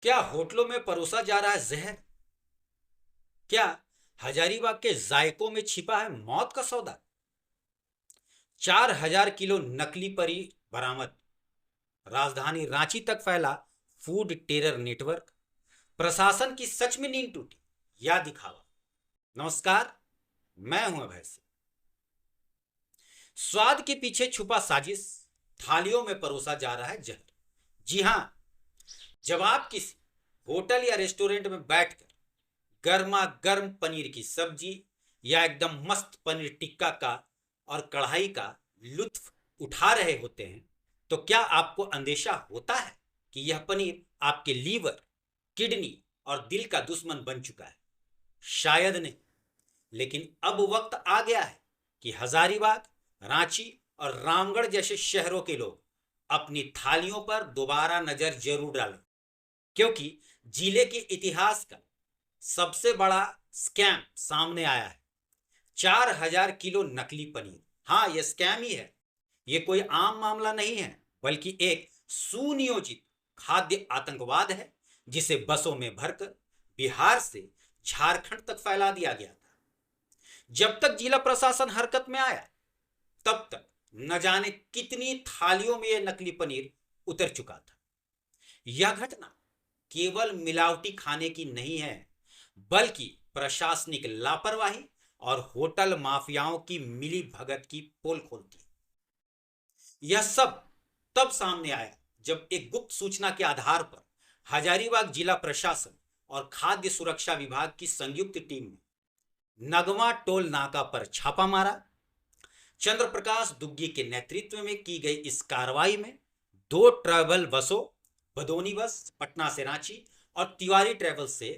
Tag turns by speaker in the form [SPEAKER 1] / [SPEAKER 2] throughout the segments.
[SPEAKER 1] क्या होटलों में परोसा जा रहा है जहर? क्या हजारीबाग के जायकों में छिपा है मौत का सौदा? 4,000 किलो नकली परी बरामद। राजधानी रांची तक फैला फूड टेरर नेटवर्क। प्रशासन की सच में नींद टूटी या दिखावा? नमस्कार, मैं हूं अभय सिंह। स्वाद के पीछे छुपा साजिश, थालियों में परोसा जा रहा है जहर। जी हां, जब आप किसी होटल या रेस्टोरेंट में बैठकर गर्मा गर्म पनीर की सब्जी या एकदम मस्त पनीर टिक्का का और कढ़ाई का लुत्फ उठा रहे होते हैं, तो क्या आपको अंदेशा होता है कि यह पनीर आपके लीवर, किडनी और दिल का दुश्मन बन चुका है? शायद नहीं, लेकिन अब वक्त आ गया है कि हजारीबाग, रांची और रामगढ़ जैसे शहरों के लोग अपनी थालियों पर दोबारा नजर जरूर डालें, क्योंकि जिले के इतिहास का सबसे बड़ा स्कैम सामने आया है। 4,000 किलो नकली पनीर। हाँ, यह स्कैम ही है। यह कोई आम मामला नहीं है, बल्कि एक सुनियोजित खाद्य आतंकवाद है, जिसे बसों में भरकर बिहार से झारखंड तक फैला दिया गया था। जब तक जिला प्रशासन हरकत में आया, तब तक न जाने कितनी थालियों में यह नकली पनीर उतर चुका था। यह घटना केवल मिलावटी खाने की नहीं है, बल्कि प्रशासनिक लापरवाही और होटल माफियाओं की मिली भगत की पोल खोलती है। यह सब तब सामने आया जब एक गुप्त सूचना के आधार पर हजारीबाग जिला प्रशासन और खाद्य सुरक्षा विभाग की संयुक्त टीम ने नगमा टोल नाका पर छापा मारा। चंद्र प्रकाश दुग्गी के नेतृत्व में की गई इस कार्रवाई में 2 ट्रैवल बसों, बदोनी बस पटना से रांची और तिवारी ट्रैवल से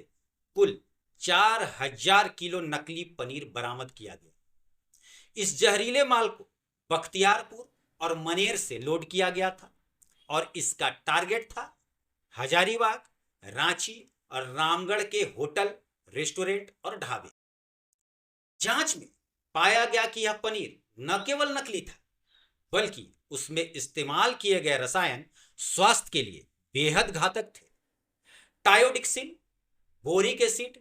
[SPEAKER 1] कुल 4,000 किलो नकली पनीर बरामद किया गया। इस जहरीले माल को बख्तियारपुर और मनेर से लोड किया गया था और इसका टारगेट था हजारीबाग, रांची और रामगढ़ के होटल, रेस्टोरेंट और ढाबे। जांच में पाया गया कि यह पनीर न केवल नकली था, बल्कि उसमें इस्तेमाल किए गए रसायन स्वास्थ्य के लिए बेहद घातक थे। टायोडिक्सिन, बोरिक एसिड,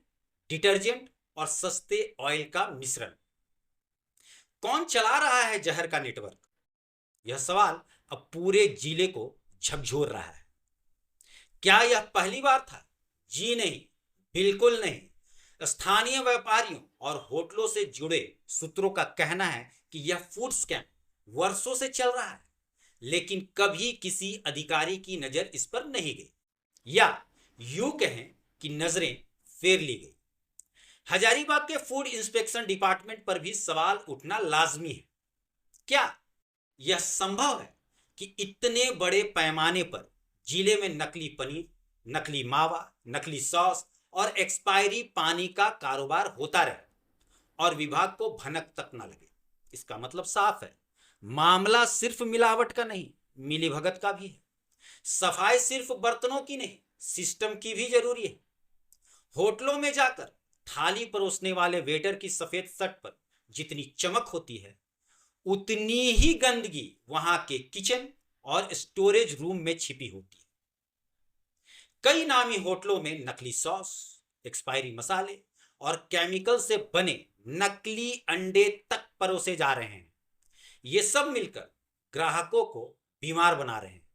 [SPEAKER 1] डिटर्जेंट और सस्ते ऑयल का मिश्रण। कौन चला रहा है जहर का नेटवर्क? यह सवाल अब पूरे जिले को झकझोर रहा है। क्या यह पहली बार था? जी नहीं, बिल्कुल नहीं। स्थानीय व्यापारियों और होटलों से जुड़े सूत्रों का कहना है कि यह फूड स्कैम वर्षों से चल रहा है, लेकिन कभी किसी अधिकारी की नजर इस पर नहीं गई, या यूं कहें कि नजरें फेर ली गई। हजारीबाग के फूड इंस्पेक्शन डिपार्टमेंट पर भी सवाल उठना लाजमी है। क्या यह संभव है कि इतने बड़े पैमाने पर जिले में नकली पनीर, नकली मावा, नकली सॉस और एक्सपायरी पानी का कारोबार होता रहे और विभाग को भनक तक न लगे? इसका मतलब साफ है, मामला सिर्फ मिलावट का नहीं, मिलीभगत का भी है। सफाई सिर्फ बर्तनों की नहीं, सिस्टम की भी जरूरी है। होटलों में जाकर थाली परोसने वाले वेटर की सफेद शर्ट पर जितनी चमक होती है, उतनी ही गंदगी वहां के किचन और स्टोरेज रूम में छिपी होती है। कई नामी होटलों में नकली सॉस, एक्सपायरी मसाले और केमिकल से बने नकली अंडे तक परोसे जा रहे हैं। ये सब मिलकर ग्राहकों को बीमार बना रहे हैं।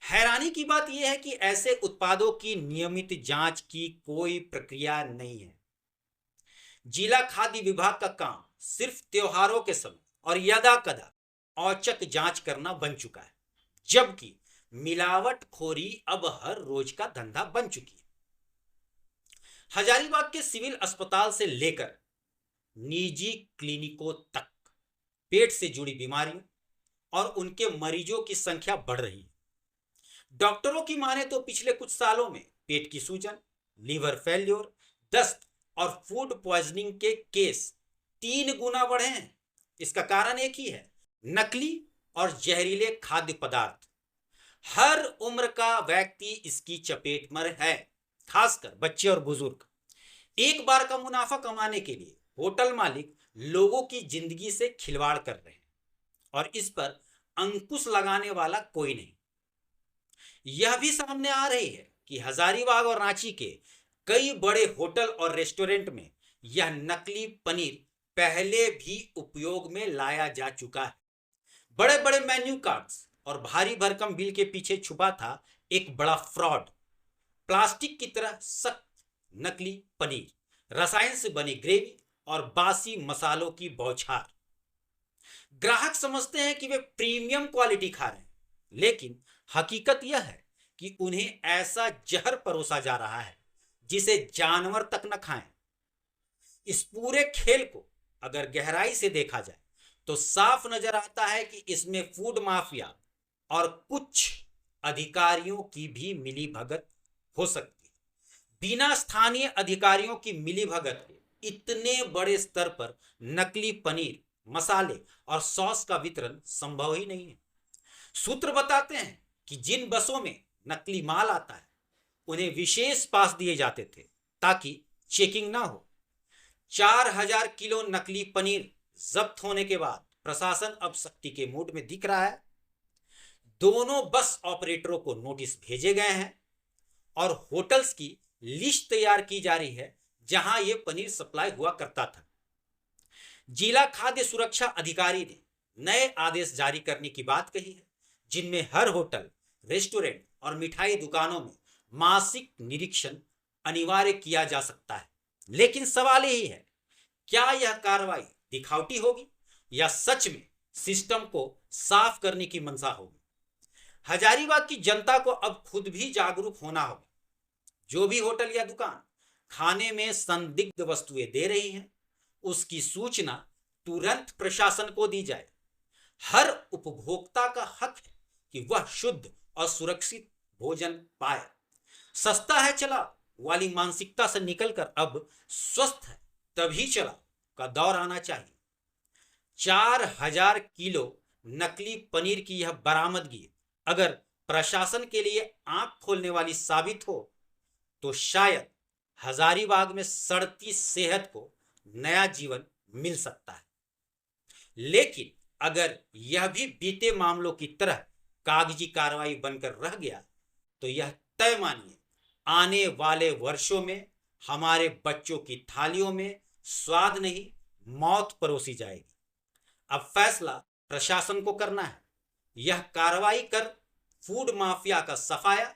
[SPEAKER 1] हैरानी की बात यह है कि ऐसे उत्पादों की नियमित जांच की कोई प्रक्रिया नहीं है। जिला खाद्य विभाग का काम सिर्फ त्योहारों के समय और यदा कदा औचक जांच करना बन चुका है, जबकि मिलावटखोरी अब हर रोज का धंधा बन चुकी है। हजारीबाग के सिविल अस्पताल से लेकर निजी क्लिनिकों तक पेट से जुड़ी बीमारियों और उनके मरीजों की संख्या बढ़ रही है। डॉक्टरों की माने तो पिछले कुछ सालों में पेट की सूजन, लीवर फेल्योर, दस्त और फूड पॉइजनिंग के केस 3 गुना बढ़े हैं। इसका कारण एक ही है, नकली और जहरीले खाद्य पदार्थ। हर उम्र का व्यक्ति इसकी चपेट में है, खासकर बच्चे और बुजुर्ग। एक बार का मुनाफा कमाने के लिए होटल मालिक लोगों की जिंदगी से खिलवाड़ कर रहे हैं और इस पर अंकुश लगाने वाला कोई नहीं। यह भी सामने आ रही है कि हजारीबाग और रांची के कई बड़े होटल और रेस्टोरेंट में यह नकली पनीर पहले भी उपयोग में लाया जा चुका है। बड़े बड़े मेन्यू कार्ड्स और भारी भरकम बिल के पीछे छुपा था एक बड़ा फ्रॉड। प्लास्टिक की तरह सख्त नकली पनीर, रसायन से बनी ग्रेवी और बासी मसालों की बौछार। ग्राहक समझते हैं कि वे प्रीमियम क्वालिटी खा रहे हैं, लेकिन हकीकत यह है कि उन्हें ऐसा जहर परोसा जा रहा है जिसे जानवर तक न खाएं। इस पूरे खेल को अगर गहराई से देखा जाए तो साफ नजर आता है कि इसमें फूड माफिया और कुछ अधिकारियों की भी मिलीभगत हो सकती है। बिना स्थानीय अधिकारियों की मिलीभगत के इतने बड़े स्तर पर नकली पनीर, मसाले और सॉस का वितरण संभव ही नहीं है। सूत्र बताते हैं कि जिन बसों में नकली माल आता है उन्हें विशेष पास दिए जाते थे ताकि चेकिंग ना हो। 4000 किलो नकली पनीर जब्त होने के बाद प्रशासन अब सख्ती के मूड में दिख रहा है। दोनों बस ऑपरेटरों को नोटिस भेजे गए हैं और होटल्स की लिस्ट तैयार की जा रही है जहां यह पनीर सप्लाई हुआ करता था। जिला खाद्य सुरक्षा अधिकारी ने नए आदेश जारी करने की बात कही है, जिनमें हर होटल, रेस्टोरेंट और मिठाई दुकानों में मासिक निरीक्षण अनिवार्य किया जा सकता है। लेकिन सवाल यही है, क्या यह कार्रवाई दिखावटी होगी या सच में सिस्टम को साफ करने की मंशा होगी? हजारीबाग की जनता को अब खुद भी जागरूक होना होगा। जो भी होटल या दुकान खाने में संदिग्ध वस्तुएं दे रही हैं, उसकी सूचना तुरंत प्रशासन को दी जाए। हर उपभोक्ता का हक है कि वह शुद्ध और सुरक्षित भोजन पाए। सस्ता है चला वाली मानसिकता से निकलकर अब स्वस्थ है तभी चला का दौर आना चाहिए। 4000 किलो नकली पनीर की यह बरामदगी अगर प्रशासन के लिए आंख खोलने वाली साबित हो तो शायद हजारीबाग में सड़ती सेहत को नया जीवन मिल सकता है। लेकिन अगर यह भी बीते मामलों की तरह कागजी कार्रवाई बनकर रह गया तो यह तय मानिए आने वाले वर्षों में हमारे बच्चों की थालियों में स्वाद नहीं, मौत परोसी जाएगी। अब फैसला प्रशासन को करना है। यह कार्रवाई कर फूड माफिया का सफाया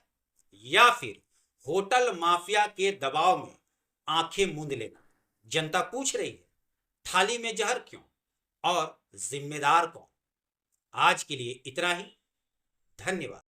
[SPEAKER 1] या फिर होटल माफिया के दबाव में आंखें मूंद लेना। जनता पूछ रही है, थाली में जहर क्यों और जिम्मेदार कौन? आज के लिए इतना ही। धन्यवाद।